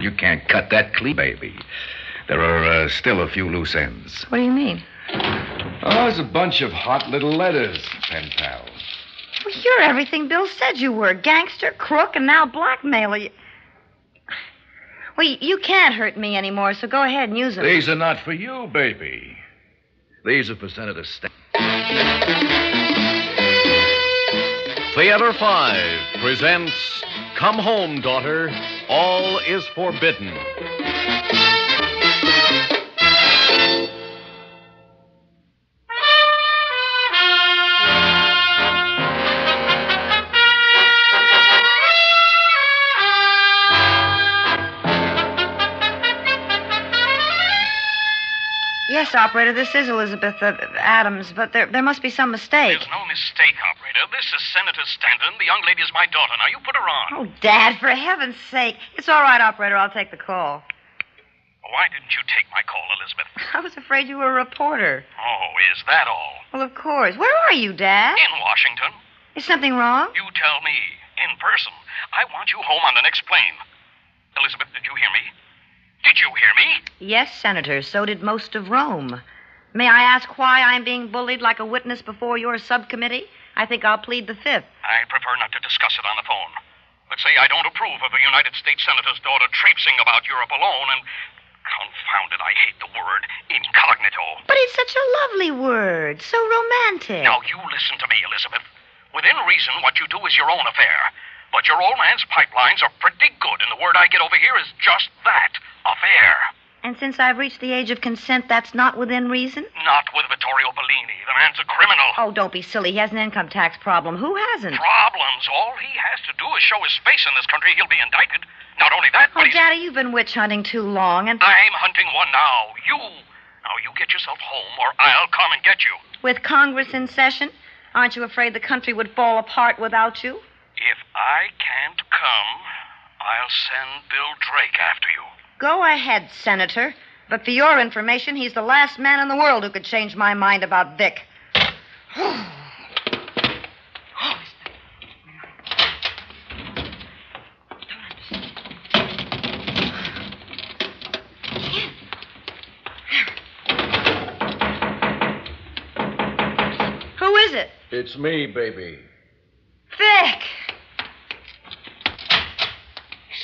You can't cut that clean, baby. There are still a few loose ends. What do you mean? Oh, there's a bunch of hot little letters, pen pal. Well, you're everything Bill said you were. Gangster, crook, and now blackmailer. Well, you can't hurt me anymore, so go ahead and use them. These are not for you, baby. These are for Senator Sept. Theater 5 presents Come Home, Daughter, All is Forbidden. Yes, operator, this is Elizabeth Adams, but there must be some mistake. There's no mistake, operator. This is Senator Stanton. The young lady is my daughter. Now, you put her on. Oh, Dad, for heaven's sake. It's all right, operator. I'll take the call. Why didn't you take my call, Elizabeth? I was afraid you were a reporter. Oh, is that all? Well, of course. Where are you, Dad? In Washington. Is something wrong? You tell me. In person. I want you home on the next plane. Elizabeth, did you hear me? Did you hear me? Yes, Senator. So did most of Rome. May I ask why I'm being bullied like a witness before your subcommittee? I think I'll plead the fifth. I prefer not to discuss it on the phone. Let's say I don't approve of a United States Senator's daughter traipsing about Europe alone and, confound it, I hate the word, incognito. But it's such a lovely word. So romantic. Now, you listen to me, Elizabeth. Within reason, what you do is your own affair. But your old man's pipelines are pretty good, and the word I get over here is just that, affair. And since I've reached the age of consent, that's not within reason? Not with Vittorio Bellini. The man's a criminal. Oh, don't be silly. He has an income tax problem. Who hasn't? Problems. All he has to do is show his face in this country. He'll be indicted. Not only that, Oh, but Daddy, you've been witch hunting too long, and... I'm hunting one now. Now, you get yourself home, or I'll come and get you. With Congress in session, aren't you afraid the country would fall apart without you? If I can't come, I'll send Bill Drake after you. Go ahead, Senator. But for your information, he's the last man in the world who could change my mind about Vic. Who is it? It's me, baby. Vic!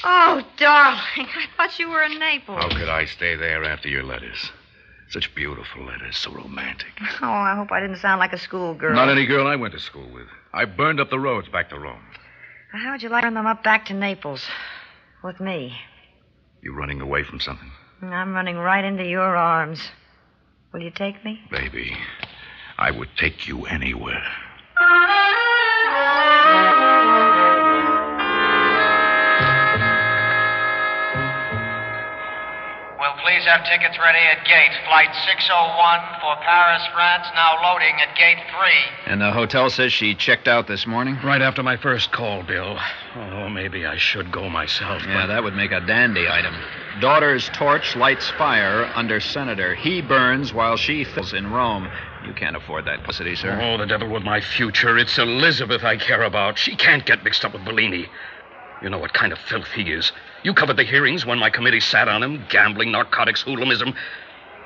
Oh, darling, I thought you were in Naples. How could I stay there after your letters? Such beautiful letters, so romantic. Oh, I hope I didn't sound like a schoolgirl. Not any girl I went to school with. I burned up the roads back to Rome. How would you like to turn them up back to Naples? With me. You running away from something? I'm running right into your arms. Will you take me? Baby, I would take you anywhere. Will please have tickets ready at gate. Flight 601 for Paris, France, now loading at gate 3. And the hotel says she checked out this morning? Right after my first call, Bill. Oh, maybe I should go myself. Yeah, that would make a dandy item. Daughter's torch lights fire under Senator. He burns while she fills in Rome. You can't afford that publicity, sir. Oh, the devil with my future. It's Elizabeth I care about. She can't get mixed up with Bellini. You know what kind of filth he is. You covered the hearings when my committee sat on him, gambling, narcotics, hoodlumism.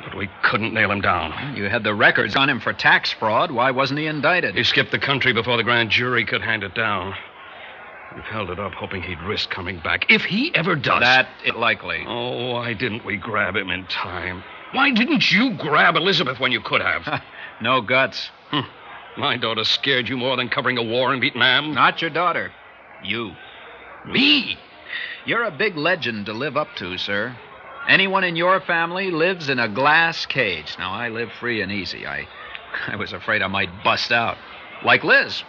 But we couldn't nail him down. You had the records on him for tax fraud. Why wasn't he indicted? He skipped the country before the grand jury could hand it down. We've held it up, hoping he'd risk coming back. If he ever does... That is likely. Oh, why didn't we grab him in time? Why didn't you grab Elizabeth when you could have? No guts. My daughter scared you more than covering a war in Vietnam? Not your daughter. You. Me? You're a big legend to live up to, sir. Anyone in your family lives in a glass cage. Now, I live free and easy. I was afraid I might bust out. Like Liz.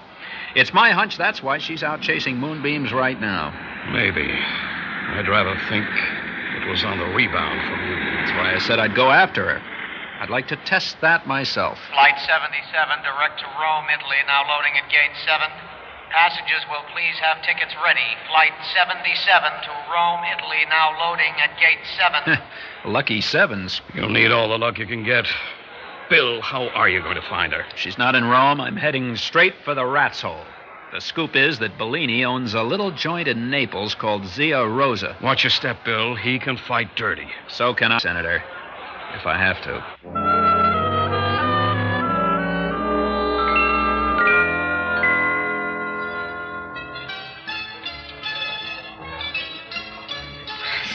It's my hunch that's why she's out chasing moonbeams right now. Maybe. I'd rather think it was on the rebound from you. That's why I said I'd go after her. I'd like to test that myself. Flight 77 direct to Rome, Italy, now loading at gate 7. Passengers will please have tickets ready. Flight 77 to Rome, Italy, now loading at gate 7. Lucky sevens. You'll need all the luck you can get. Bill, how are you going to find her? She's not in Rome. I'm heading straight for the rat's hole. The scoop is that Bellini owns a little joint in Naples called Zia Rosa. Watch your step, Bill. He can fight dirty. So can I, Senator, if I have to.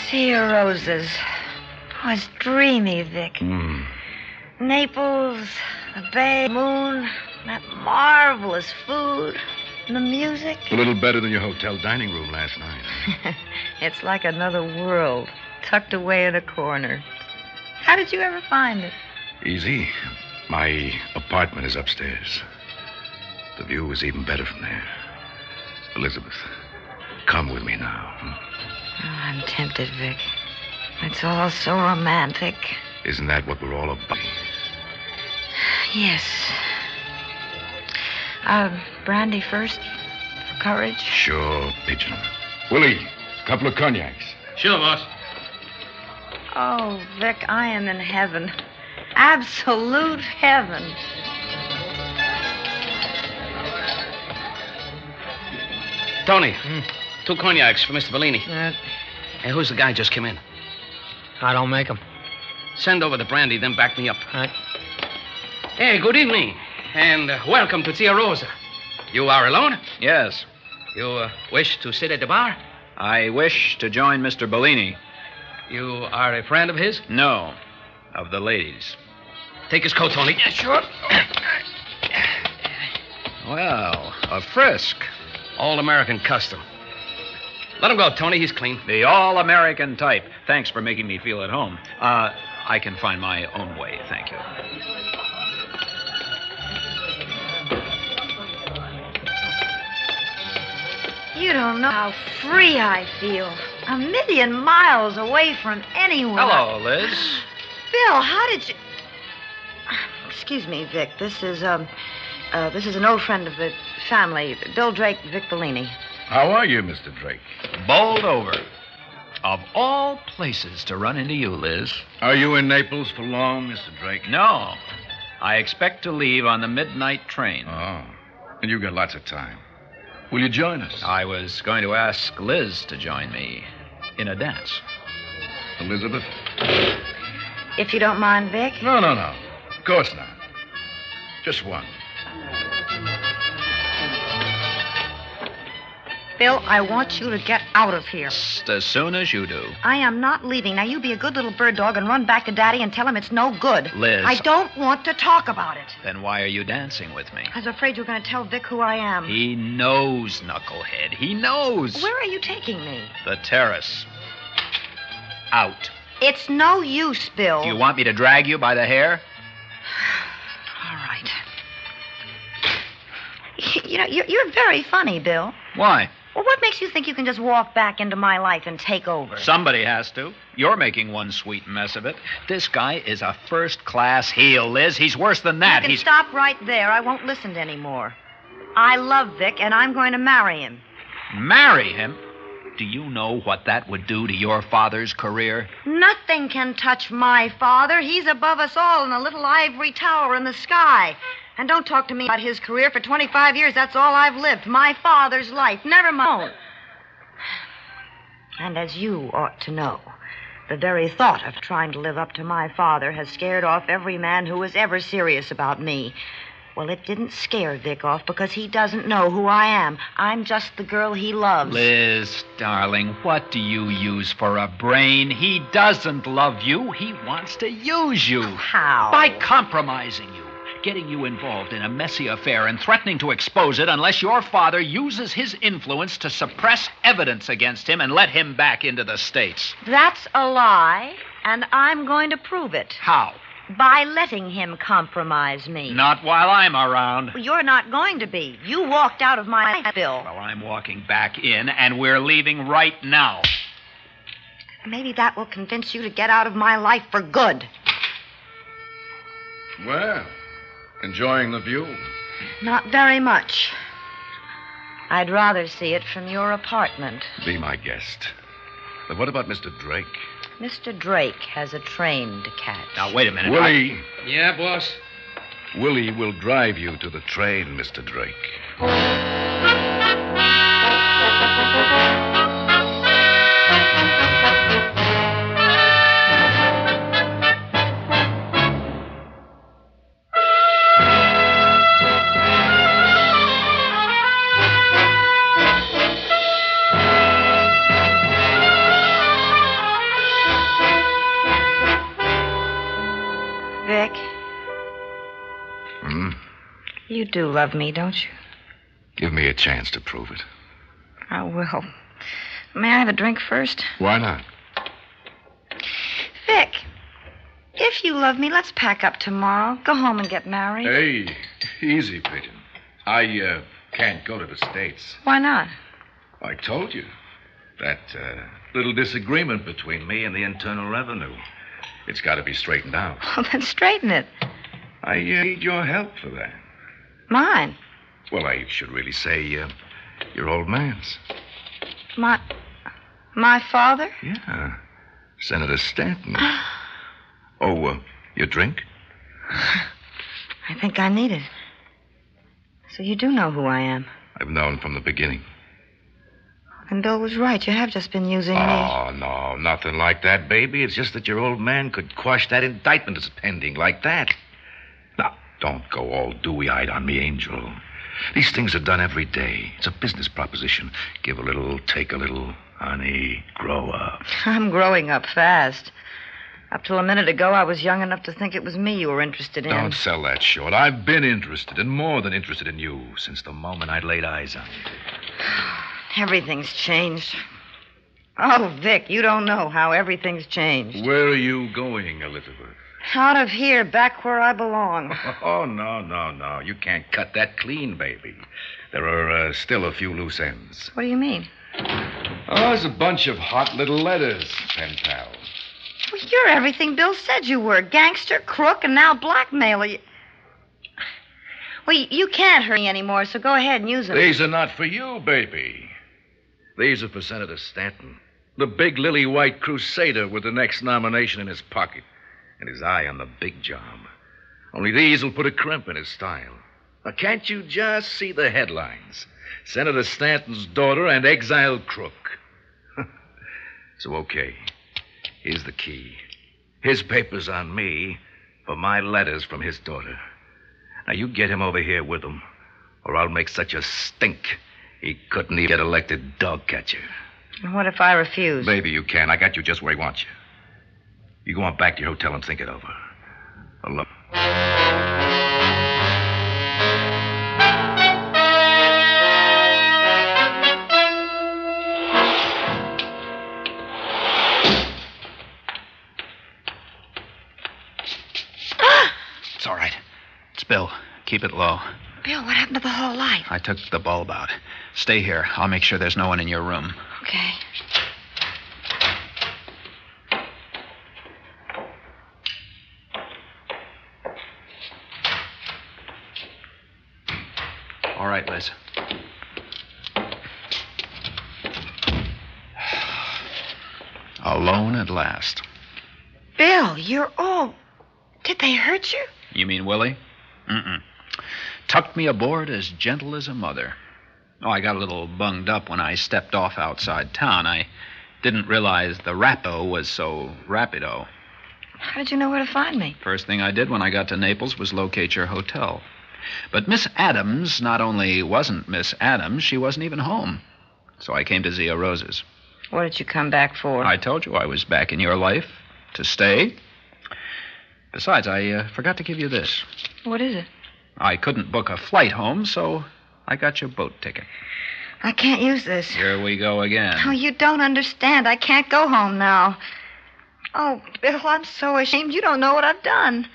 Sea Roses. Oh, it's dreamy, Vic. Naples, the bay, moon, that marvelous food, and the music. A little better than your hotel dining room last night. It's like another world, tucked away in a corner. How did you ever find it? Easy. My apartment is upstairs. The view is even better from there. Elizabeth, come with me now. Oh, I'm tempted, Vic. It's all so romantic. Isn't that what we're all about? Yes. Brandy first, for courage. Sure, pigeon. Willie, couple of cognacs. Sure, boss. Oh, Vic, I am in heaven. Absolute heaven. Tony, 2 cognacs for Mr. Bellini. Hey, who's the guy just came in? I don't make them. Send over the brandy, then back me up. All right. Hey, good evening, and welcome to Zia Rosa. You are alone? Yes, You wish to sit at the bar? I wish to join Mr. Bellini. You are a friend of his? No, of the ladies. Take his coat, Tony. Yeah, sure. Well, a frisk. All-American custom. Let him go, Tony. He's clean. The all-American type. Thanks for making me feel at home. I can find my own way, thank you. You don't know how free I feel. 1,000,000 miles away from anyone. Hello, Liz. Bill, how did you... Excuse me, Vic. This is an old friend of the family, Bill Drake, Vic Bellini. How are you, Mr. Drake? Bowled over. Of all places to run into you, Liz. Are you in Naples for long, Mr. Drake? No. I expect to leave on the midnight train. Oh, and you've got lots of time. Will you join us? I was going to ask Liz to join me in a dance. Elizabeth? If you don't mind, Vic. No. Of course not. Just one. Bill, I want you to get out of here. Just as soon as you do. I am not leaving. Now, you be a good little bird dog and run back to Daddy and tell him it's no good. Liz. I don't want to talk about it. Then why are you dancing with me? I was afraid you were going to tell Vic who I am. He knows, knucklehead. He knows. Where are you taking me? The terrace. Out. It's no use, Bill. Do you want me to drag you by the hair? All right. You know, you're very funny, Bill. Why? Well, what makes you think you can just walk back into my life and take over? Somebody has to. You're making one sweet mess of it. This guy is a first-class heel, Liz. He's worse than that. You can stop right there. I won't listen to any more. I love Vic, and I'm going to marry him. Marry him? Do you know what that would do to your father's career? Nothing can touch my father. He's above us all in a little ivory tower in the sky. And don't talk to me about his career. For 25 years, that's all I've lived. My father's life, never my own. And as you ought to know, the very thought of trying to live up to my father has scared off every man who was ever serious about me. Well, it didn't scare Vic off because he doesn't know who I am. I'm just the girl he loves. Liz, darling, what do you use for a brain? He doesn't love you. He wants to use you. How? By compromising you. Getting you involved in a messy affair and threatening to expose it unless your father uses his influence to suppress evidence against him and let him back into the States. That's a lie, and I'm going to prove it. How? By letting him compromise me. Not while I'm around. You're not going to be. You walked out of my life, Bill. Well, I'm walking back in, and we're leaving right now. Maybe that will convince you to get out of my life for good. Well, enjoying the view? Not very much. I'd rather see it from your apartment. Be my guest. But what about Mr. Drake? Mr. Drake has a train to catch. Now, wait a minute. Willie. Yeah, boss? Willie will drive you to the train, Mr. Drake. You do love me, don't you? Give me a chance to prove it. I will. May I have a drink first? Why not? Vic, if you love me, let's pack up tomorrow. Go home and get married. Hey, easy, Pigeon. I can't go to the States. Why not? I told you. That little disagreement between me and the Internal Revenue. It's got to be straightened out. Well, then straighten it. I need your help for that. Mine. Well, I should really say your old man's. My father? Yeah. Senator Stanton. Oh, your drink? I think I need it. So you do know who I am. I've known from the beginning. And Bill was right. You have just been using me. Oh, no, nothing like that, baby. It's just that your old man could quash that indictment that's pending like that. Now, don't go all dewy-eyed on me, Angel. These things are done every day. It's a business proposition. Give a little, take a little. Honey, grow up. I'm growing up fast. Up till a minute ago, I was young enough to think it was me you were interested in. Don't sell that short. I've been interested, and more than interested in you, since the moment I'd laid eyes on you. Everything's changed. Oh, Vic, you don't know how everything's changed. Where are you going, Elizabeth? Out of here, back where I belong. Oh, no. You can't cut that clean, baby. There are still a few loose ends. What do you mean? Oh, there's a bunch of hot little letters, pen pal. Well, you're everything Bill said you were. Gangster, crook, and now blackmailer. Well, you can't hurt me anymore, so go ahead and use them. These are not for you, baby. These are for Senator Stanton, the big lily-white crusader with the next nomination in his pocket and his eye on the big job. Only these will put a crimp in his style. Now, can't you just see the headlines? Senator Stanton's daughter and exiled crook. So, okay, here's the key. His papers on me for my letters from his daughter. Now, you get him over here with him, or I'll make such a stink he couldn't even get elected dog catcher. And what if I refuse? Baby, you can. I got you just where he wants you. You go on back to your hotel and think it over. Look. It's all right. It's Bill. Keep it low. Bill, what happened to the hall light? I took the bulb out. Stay here. I'll make sure there's no one in your room. Okay. All right, Liz. Alone at last. Bill, you're all... Did they hurt you? You mean Willie? Mm-mm. Tucked me aboard as gentle as a mother. Oh, I got a little bunged up when I stepped off outside town. I didn't realize the rapo was so rapido. How did you know where to find me? First thing I did when I got to Naples was locate your hotel. But Miss Adams not only wasn't Miss Adams, she wasn't even home. So I came to Zia Rose's. What did you come back for? I told you I was back in your life to stay. Besides, I forgot to give you this. What is it? I couldn't book a flight home, so I got your boat ticket. I can't use this. Here we go again. Oh, you don't understand. I can't go home now. Oh, Bill, I'm so ashamed. You don't know what I've done.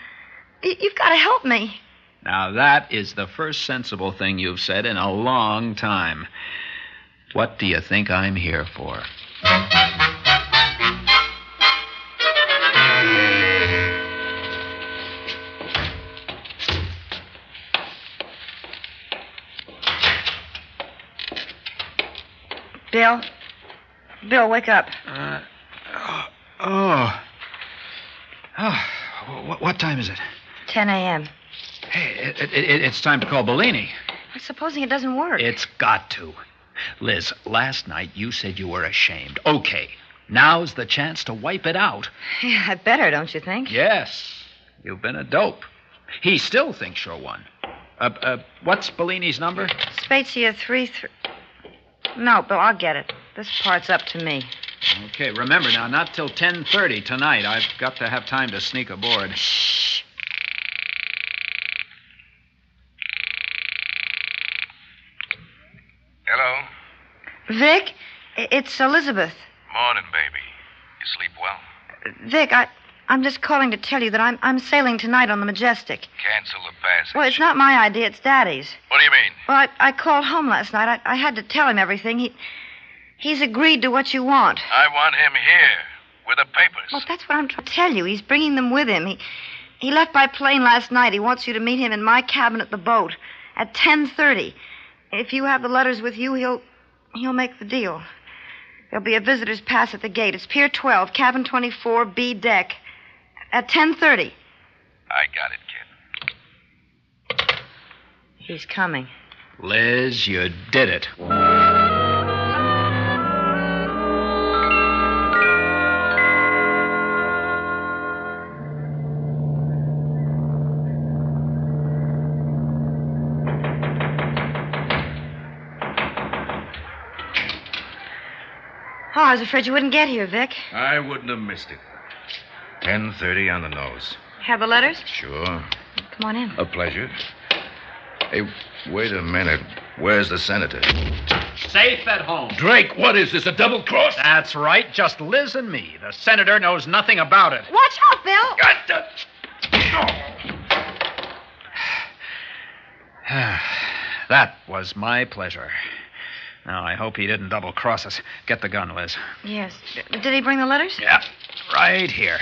You've got to help me. Now, that is the first sensible thing you've said in a long time. What do you think I'm here for? Bill? Bill, wake up. What time is it? 10 a.m. Hey, it's time to call Bellini. Supposing it doesn't work. It's got to. Liz, last night you said you were ashamed. Okay, now's the chance to wipe it out. Yeah, I better, don't you think? Yes, you've been a dope. He still thinks you're one. What's Bellini's number? Spezia 3... No, Bill, I'll get it. This part's up to me. Okay, remember now, not till 10:30 tonight. I've got to have time to sneak aboard. Shh. Vic, it's Elizabeth. Morning, baby. You sleep well? Vic, I'm just calling to tell you that I'm sailing tonight on the Majestic. Cancel the passage. Well, it's not my idea, it's Daddy's. What do you mean? Well, I called home last night. I had to tell him everything. He's agreed to what you want. I want him here with the papers. Well, that's what I'm trying to tell you. He's bringing them with him. He left by plane last night. He wants you to meet him in my cabin at the boat at 10:30. If you have the letters with you, he'll make the deal. There'll be a visitor's pass at the gate. It's Pier 12, cabin 24, B deck, at 10:30. I got it, kid. He's coming. Liz, you did it. Oh, I was afraid you wouldn't get here, Vic. I wouldn't have missed it. 10:30 on the nose. Have the letters? Sure. Come on in. A pleasure. Hey, wait a minute. Where's the senator? Safe at home. Drake, what is this, a double cross? That's right. Just Liz and me. The senator knows nothing about it. Watch out, Bill! That was my pleasure. Now, I hope he didn't double-cross us. Get the gun, Liz. Yes. Did he bring the letters? Yeah, right here.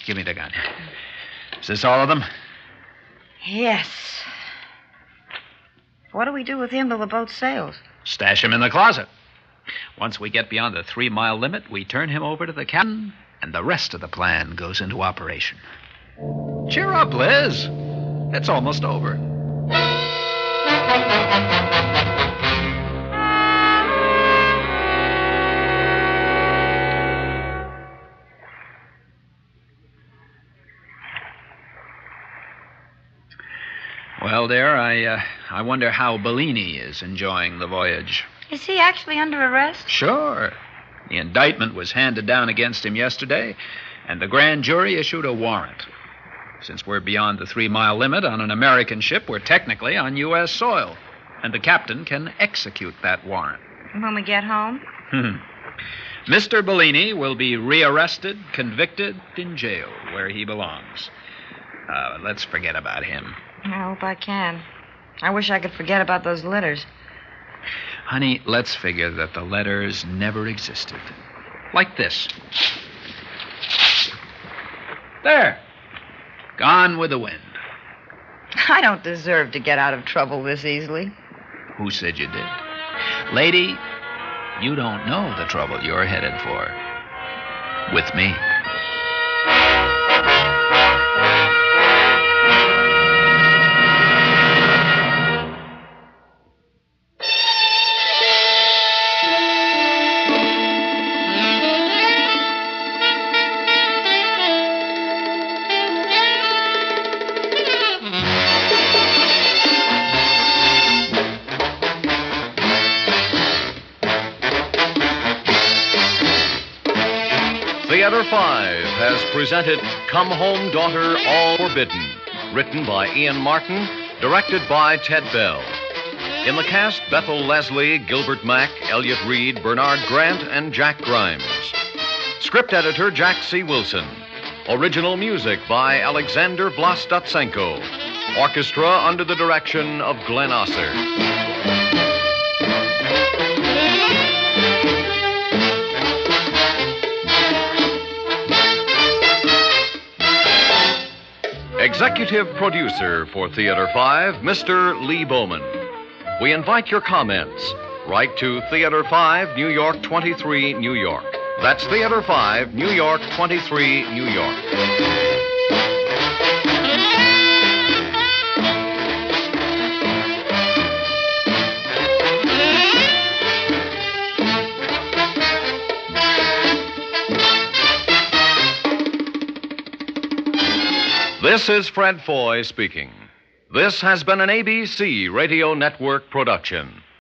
Give me the gun. Is this all of them? Yes. What do we do with him till the boat sails? Stash him in the closet. Once we get beyond the 3-mile limit, we turn him over to the captain, and the rest of the plan goes into operation. Cheer up, Liz. It's almost over. Well, dear, I wonder how Bellini is enjoying the voyage. Is he actually under arrest? Sure. The indictment was handed down against him yesterday, and the grand jury issued a warrant. Since we're beyond the 3-mile limit on an American ship, we're technically on U.S. soil, and the captain can execute that warrant. When we get home? Mr. Bellini will be rearrested, convicted, in jail, where he belongs. Let's forget about him. I hope I can. I wish I could forget about those letters. Honey, let's figure that the letters never existed. Like this. There. Gone with the wind. I don't deserve to get out of trouble this easily. Who said you did? Lady, you don't know the trouble you're headed for. With me. Theater 5 has presented Come Home, Daughter, All Forbidden, written by Ian Martin, directed by Ted Bell. In the cast, Bethel Leslie, Gilbert Mack, Elliot Reed, Bernard Grant, and Jack Grimes. Script editor, Jack C. Wilson. Original music by Alexander Vlastotsenko. Orchestra under the direction of Glenn Osser. Executive producer for Theater 5, Mr. Lee Bowman. We invite your comments. Write to Theater 5, New York 23, New York. That's Theater 5, New York 23, New York. This is Fred Foy speaking. This has been an ABC Radio Network production.